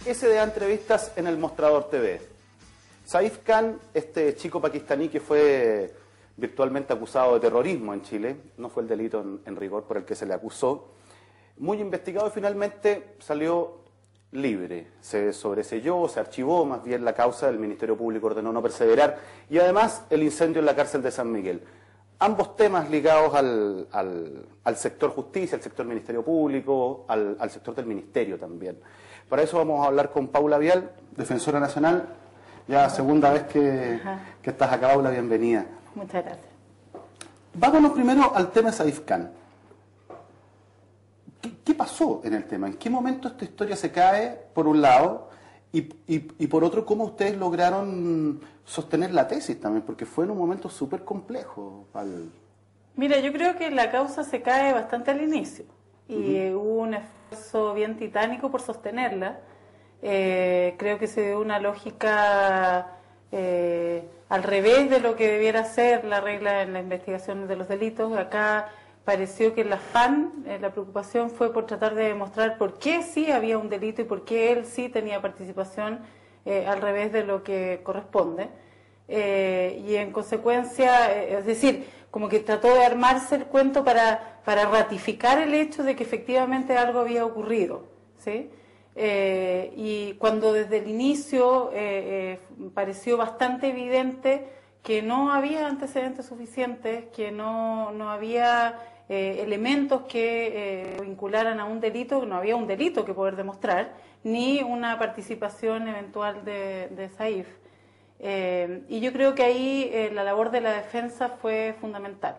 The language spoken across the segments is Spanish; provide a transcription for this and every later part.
ese de entrevistas en El Mostrador TV. Saif Khan, este chico pakistaní que fue virtualmente acusado de terrorismo en Chile, no fue el delito en rigor por el que se le acusó, muy investigado y finalmente salió libre. Se sobreseyó, se archivó más bien la causa, el Ministerio Público ordenó no perseverar, y además el incendio en la cárcel de San Miguel. Ambos temas ligados al sector justicia, al sector Ministerio Público, al sector del Ministerio también. Para eso vamos a hablar con Paula Vial, defensora nacional. Ya segunda vez que estás acá, Paula, bienvenida. Muchas gracias. Vámonos primero al tema de Saif Khan. ¿Qué pasó en el tema? ¿En qué momento esta historia se cae, por un lado, y por otro, cómo ustedes lograron sostener la tesis también? Porque fue en un momento súper complejo. Mira, yo creo que la causa se cae bastante al inicio, y hubo un esfuerzo bien titánico por sostenerla. Creo que se dio una lógica al revés de lo que debiera ser la regla en la investigación de los delitos. Acá pareció que el afán, la preocupación fue por tratar de demostrar por qué sí había un delito y por qué él sí tenía participación al revés de lo que corresponde. Y en consecuencia, es decir, como que trató de armarse el cuento para ratificar el hecho de que efectivamente algo había ocurrido, ¿sí? Y cuando desde el inicio pareció bastante evidente que no había antecedentes suficientes, que no había elementos que vincularan a un delito, que no había un delito que poder demostrar, ni una participación eventual de Saif. Y yo creo que ahí la labor de la defensa fue fundamental.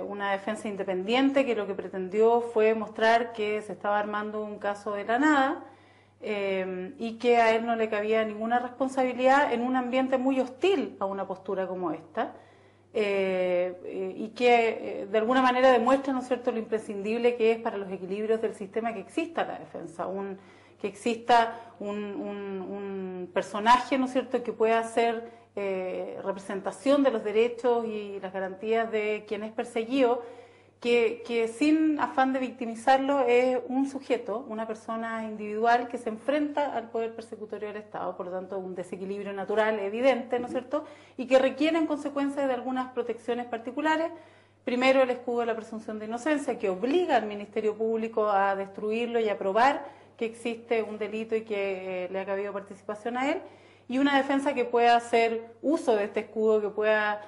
Una defensa independiente que lo que pretendió fue mostrar que se estaba armando un caso de la nada y que a él no le cabía ninguna responsabilidad en un ambiente muy hostil a una postura como esta, y que de alguna manera demuestra, ¿no es cierto?, lo imprescindible que es para los equilibrios del sistema que exista la defensa, que exista un personaje, ¿no es cierto?, que pueda ser representación de los derechos y las garantías de quien es perseguido, que sin afán de victimizarlo es un sujeto, una persona individual que se enfrenta al poder persecutorio del Estado, por lo tanto un desequilibrio natural evidente, ¿no es cierto?, y que requiere en consecuencia de algunas protecciones particulares. Primero, el escudo de la presunción de inocencia, que obliga al Ministerio Público a destruirlo y a probar que existe un delito y que le ha cabido participación a él, y una defensa que pueda hacer uso de este escudo, que pueda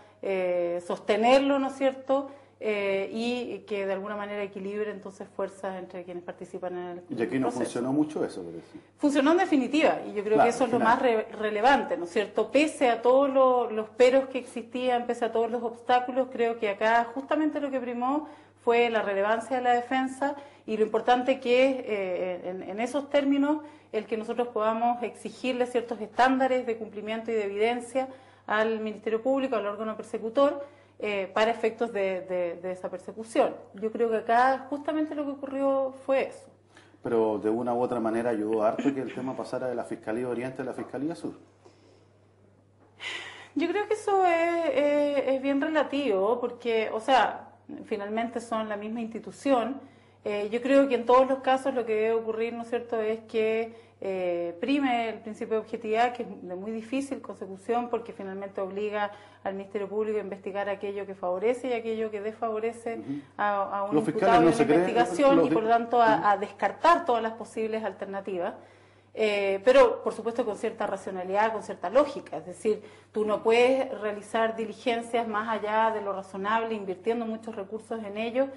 sostenerlo, ¿no es cierto?, y que de alguna manera equilibre entonces fuerzas entre quienes participan en el proceso. Y aquí no funcionó mucho eso, parece. Funcionó en definitiva, y yo creo que eso es lo más relevante, ¿no es cierto? Pese a todos los peros que existían, pese a todos los obstáculos, creo que acá justamente lo que primó fue la relevancia de la defensa y lo importante que es, en esos términos, el que nosotros podamos exigirle ciertos estándares de cumplimiento y de evidencia al Ministerio Público, al órgano persecutor, para efectos de esa persecución. Yo creo que acá justamente lo que ocurrió fue eso. Pero de una u otra manera ayudó harto que el tema pasara de la Fiscalía Oriente a la Fiscalía Sur. Yo creo que eso es bien relativo, porque, o sea, finalmente son la misma institución. Yo creo que en todos los casos lo que debe ocurrir, ¿no es cierto?, es que prime el principio de objetividad, que es de muy difícil consecución, porque finalmente obliga al Ministerio Público a investigar aquello que favorece y aquello que desfavorece a un imputado en una investigación, y por lo tanto a descartar todas las posibles alternativas. Pero por supuesto con cierta racionalidad, con cierta lógica, es decir, tú no puedes realizar diligencias más allá de lo razonable, invirtiendo muchos recursos en ello,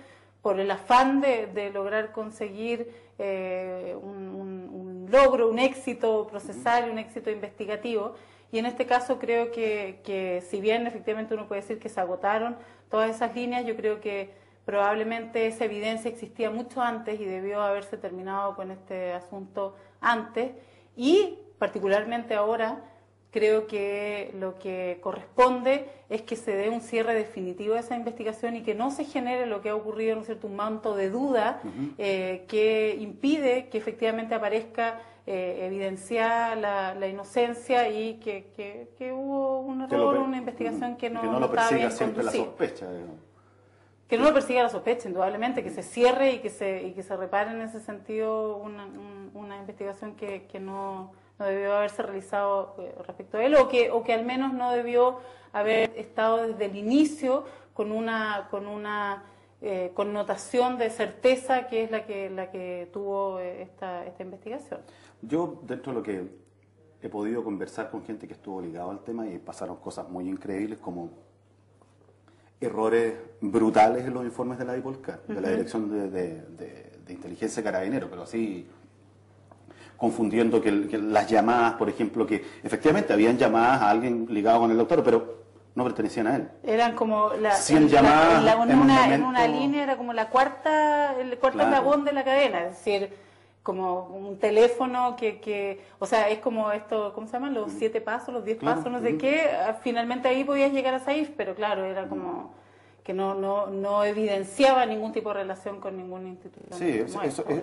por el afán de lograr conseguir un logro, un éxito procesal, un éxito investigativo. Y en este caso creo que si bien efectivamente uno puede decir que se agotaron todas esas líneas, yo creo que probablemente esa evidencia existía mucho antes y debió haberse terminado con este asunto antes. Y particularmente ahora creo que lo que corresponde es que se dé un cierre definitivo de esa investigación y que no se genere lo que ha ocurrido, ¿no es cierto?, un manto de duda que impide que efectivamente aparezca evidenciada la inocencia y que hubo un error, una investigación que no lo estaba bien persiga siempre conducida. la sospecha, digamos. Que no lo persiga la sospecha, indudablemente, que se cierre y que se repare en ese sentido una investigación que no debió haberse realizado respecto a él, o que al menos no debió haber estado desde el inicio con una connotación de certeza, que es la que tuvo esta investigación. Yo, dentro de lo que he podido conversar con gente que estuvo ligado al tema, y pasaron cosas muy increíbles como errores brutales en los informes de la DIPOLCAR, de la Dirección de Inteligencia Carabinero, pero así confundiendo que las llamadas, por ejemplo, que efectivamente habían llamadas a alguien ligado con el doctor, pero no pertenecían a él. Eran como 100 llamadas en una línea, era como el cuarto eslabón de la cadena, es decir, como un teléfono o sea, es como esto, ¿cómo se llaman? Los 7 pasos, los 10 pasos, no sé qué. Finalmente ahí podías llegar a SAIF, pero claro, era como que no evidenciaba ningún tipo de relación con ninguna institución. Sí,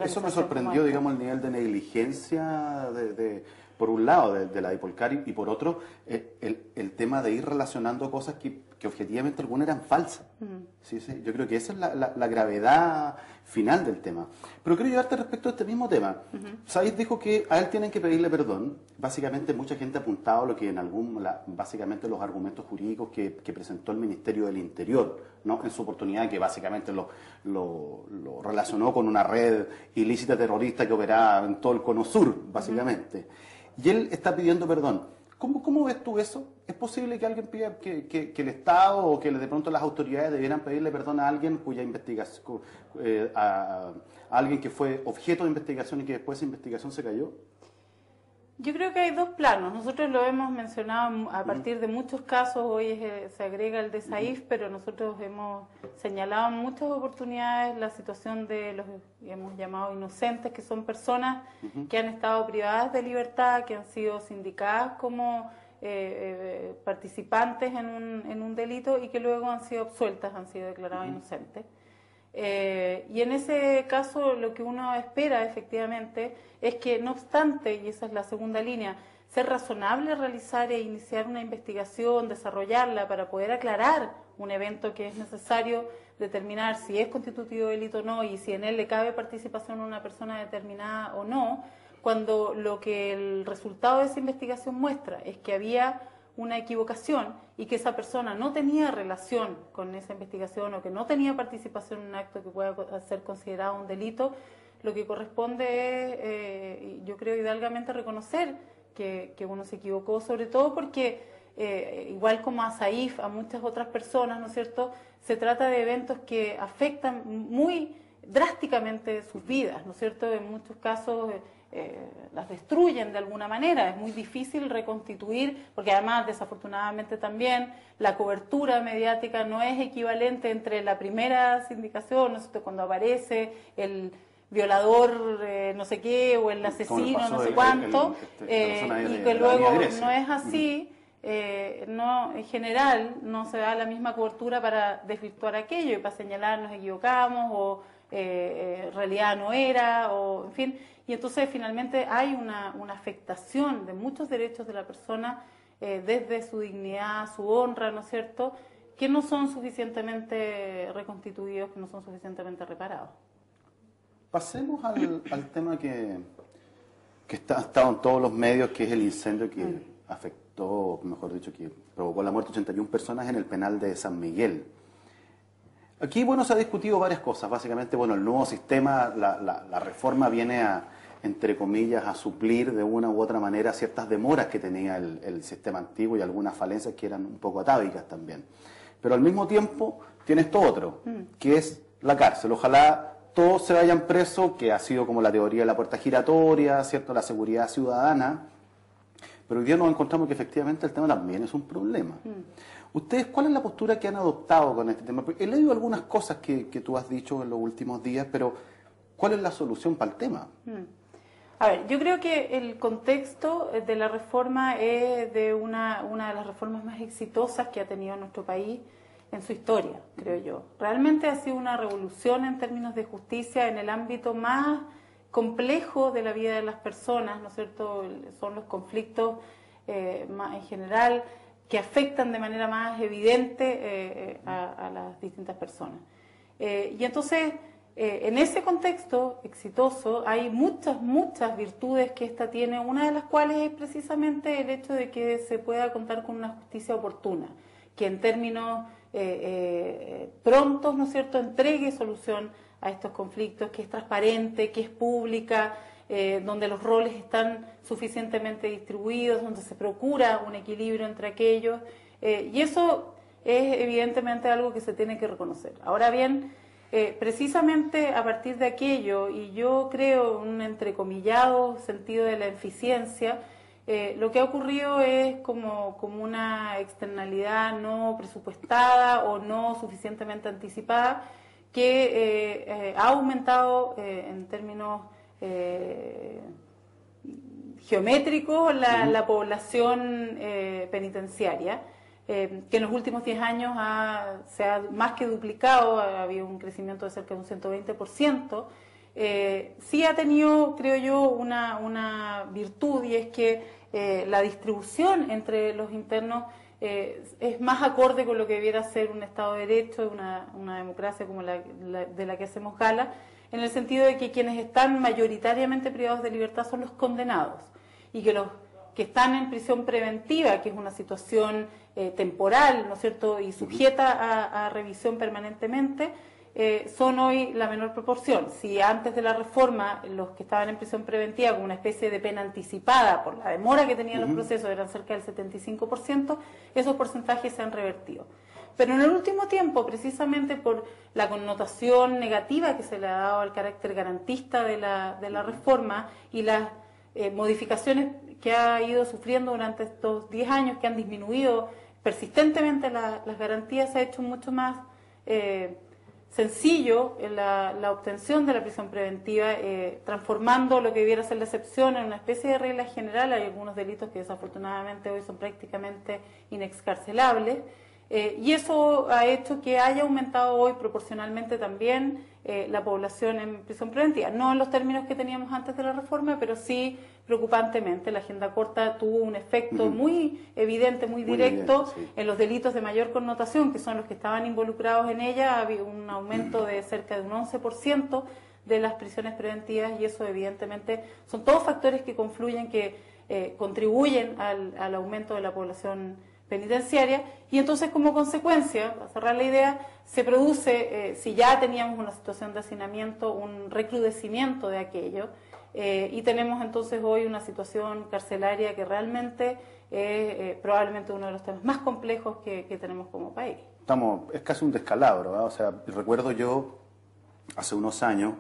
eso me sorprendió, digamos, el nivel de negligencia por un lado de la DIPOLCAR y por otro el tema de ir relacionando cosas que objetivamente algunas eran falsas. Sí, yo creo que esa es la gravedad final del tema. Pero quiero llevarte respecto a este mismo tema. Said dijo que a él tienen que pedirle perdón. Básicamente mucha gente ha apuntado lo que básicamente los argumentos jurídicos que presentó el Ministerio del Interior, ¿no? En su oportunidad, que básicamente lo relacionó con una red ilícita terrorista que operaba en todo el Cono Sur, básicamente. Y él está pidiendo perdón. ¿Cómo ves tú eso? ¿Es posible que alguien pida que el Estado o que de pronto las autoridades debieran pedirle perdón a alguien cuya investigación, a alguien que fue objeto de investigación y que después esa investigación se cayó? Yo creo que hay dos planos. Nosotros lo hemos mencionado a partir de muchos casos. Hoy se agrega el de SAIF, pero nosotros hemos señalado en muchas oportunidades la situación de los hemos llamado inocentes, que son personas que han estado privadas de libertad, que han sido sindicadas como participantes en un delito y que luego han sido absueltas, han sido declaradas inocentes. Y en ese caso lo que uno espera efectivamente es que, no obstante, y esa es la segunda línea, ser razonable realizar e iniciar una investigación, desarrollarla para poder aclarar un evento que es necesario determinar si es constitutivo de delito o no y si en él le cabe participación a una persona determinada o no, cuando lo que el resultado de esa investigación muestra es que había una equivocación y que esa persona no tenía relación con esa investigación o que no tenía participación en un acto que pueda ser considerado un delito, lo que corresponde es, yo creo, hidalgamente reconocer que uno se equivocó, sobre todo porque, igual como a SAIF, a muchas otras personas, ¿no es cierto?, se trata de eventos que afectan muy drásticamente sus vidas, ¿no es cierto?, en muchos casos las destruyen de alguna manera, es muy difícil reconstituir, porque además desafortunadamente también la cobertura mediática no es equivalente entre la primera sindicación, ¿no es cierto?, cuando aparece el violador no sé qué o el asesino no sé cuánto, y que luego no es así. No, en general no se da la misma cobertura para desvirtuar aquello y para señalar nos equivocamos o en realidad no era, o en fin, y entonces finalmente hay una afectación de muchos derechos de la persona, desde su dignidad, su honra, ¿no es cierto?, que no son suficientemente reconstituidos, que no son suficientemente reparados. Pasemos al tema que ha estado en todos los medios, que es el incendio que afectó, mejor dicho, que provocó la muerte de 81 personas en el penal de San Miguel. Aquí, bueno, se ha discutido varias cosas. Básicamente, bueno, el nuevo sistema, la reforma viene entre comillas, a suplir de una u otra manera ciertas demoras que tenía el sistema antiguo y algunas falencias que eran un poco atávicas también. Pero al mismo tiempo tiene esto otro, que es la cárcel. Ojalá todos se vayan presos, que ha sido como la teoría de la puerta giratoria, ¿cierto?, la seguridad ciudadana. Pero hoy día nos encontramos que efectivamente el tema también es un problema. ¿Ustedes cuál es la postura que han adoptado con este tema? Porque he leído algunas cosas que tú has dicho en los últimos días, pero ¿cuál es la solución para el tema? A ver, yo creo que el contexto de la reforma es de una de las reformas más exitosas que ha tenido nuestro país en su historia, creo yo. Realmente ha sido una revolución en términos de justicia en el ámbito más complejo de la vida de las personas, ¿no es cierto? Son los conflictos más en general que afectan de manera más evidente a las distintas personas. Y entonces, en ese contexto exitoso hay muchas virtudes que esta tiene, una de las cuales es precisamente el hecho de que se pueda contar con una justicia oportuna, que en términos prontos, ¿no es cierto?, entregue solución a estos conflictos, que es transparente, que es pública, donde los roles están suficientemente distribuidos, donde se procura un equilibrio entre aquellos, y eso es evidentemente algo que se tiene que reconocer. Ahora bien, precisamente a partir de aquello, y yo creo un entrecomillado sentido de la eficiencia, lo que ha ocurrido es como una externalidad no presupuestada o no suficientemente anticipada, que ha aumentado en términos geométricos la población penitenciaria, que en los últimos 10 años se ha más que duplicado, ha habido un crecimiento de cerca de un 120%. Sí ha tenido, creo yo, una virtud, y es que la distribución entre los internos es más acorde con lo que debiera ser un Estado de Derecho, una democracia como de la que hacemos gala, en el sentido de que quienes están mayoritariamente privados de libertad son los condenados, y que los que están en prisión preventiva, que es una situación temporal, ¿no es cierto?, y sujeta a revisión permanentemente, son hoy la menor proporción. Si antes de la reforma los que estaban en prisión preventiva como una especie de pena anticipada por la demora que tenían los procesos eran cerca del 75%, esos porcentajes se han revertido. Pero en el último tiempo, precisamente por la connotación negativa que se le ha dado al carácter garantista de la reforma y las modificaciones que ha ido sufriendo durante estos 10 años, que han disminuido persistentemente las garantías, se ha hecho mucho más sencillo la obtención de la prisión preventiva, transformando lo que debiera ser la excepción en una especie de regla general. Hay algunos delitos que desafortunadamente hoy son prácticamente inexcarcelables, y eso ha hecho que haya aumentado hoy proporcionalmente también la población en prisión preventiva. No en los términos que teníamos antes de la reforma, pero sí preocupantemente. La agenda corta tuvo un efecto muy evidente, muy directo en los delitos de mayor connotación, que son los que estaban involucrados en ella. Había un aumento de cerca de un 11% de las prisiones preventivas, y eso evidentemente son todos factores que confluyen, que contribuyen al aumento de la población penitenciaria. Y entonces, como consecuencia, para cerrar la idea, se produce, si ya teníamos una situación de hacinamiento, un recrudecimiento de aquello, y tenemos entonces hoy una situación carcelaria que realmente es probablemente uno de los temas más complejos que tenemos como país. Es casi un descalabro, ¿verdad? O sea, recuerdo yo, hace unos años,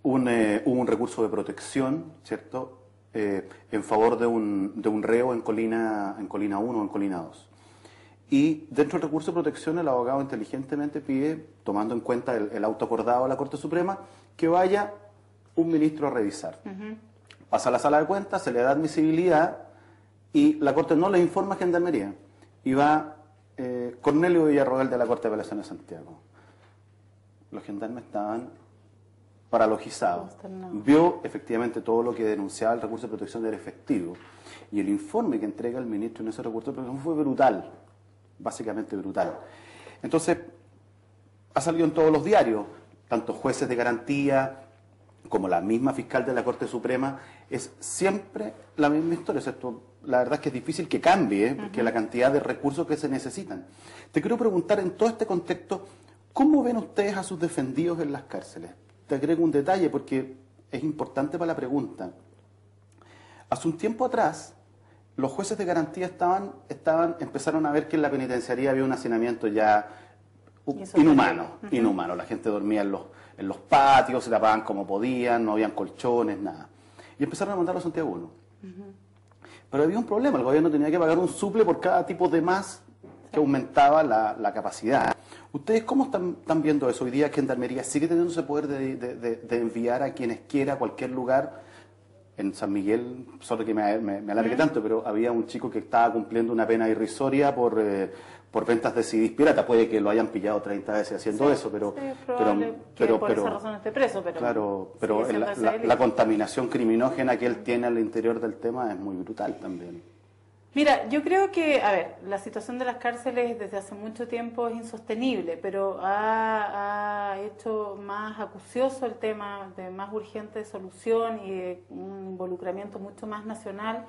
hubo un recurso de protección, ¿cierto?, en favor de un reo en Colina 1 o en Colina 2. Y dentro del recurso de protección, el abogado inteligentemente pide, tomando en cuenta el auto acordado de la Corte Suprema, que vaya un ministro a revisar. Pasa a la sala de cuentas, se le da admisibilidad, y la Corte no le informa a Gendarmería. Y va Cornelio Villarroel de la Corte de Apelaciones de Santiago. Los gendarmes estaban paralogizados. Vio efectivamente todo lo que denunciaba el recurso de protección era efectivo, y el informe que entrega el ministro en ese recurso de protección fue brutal, básicamente brutal. Entonces, ha salido en todos los diarios, tanto jueces de garantía como la misma fiscal de la Corte Suprema, es siempre la misma historia. O sea, la verdad es que es difícil que cambie, porque la cantidad de recursos que se necesitan. Te quiero preguntar, en todo este contexto, ¿cómo ven ustedes a sus defendidos en las cárceles? Te agrego un detalle porque es importante para la pregunta. Hace un tiempo atrás, los jueces de garantía empezaron a ver que en la penitenciaría había un hacinamiento ya inhumano. La gente dormía en los patios, se tapaban como podían, no habían colchones, nada. Y empezaron a mandarlo a Santiago 1. Pero había un problema, el gobierno tenía que pagar un suple por cada tipo de más que aumentaba la capacidad. ¿Ustedes cómo están viendo eso? Hoy día Gendarmería sigue teniendo ese poder de enviar a quienes quiera a cualquier lugar. En San Miguel, solo que me alargue tanto, pero había un chico que estaba cumpliendo una pena irrisoria por ventas de CDs pirata. Puede que lo hayan pillado 30 veces haciendo eso, pero por esa razón esté preso. Pero la contaminación criminógena que él tiene al interior del tema es muy brutal también. Mira, yo creo que, a ver, la situación de las cárceles desde hace mucho tiempo es insostenible, pero ha hecho más acucioso el tema de más urgente solución y de un involucramiento mucho más nacional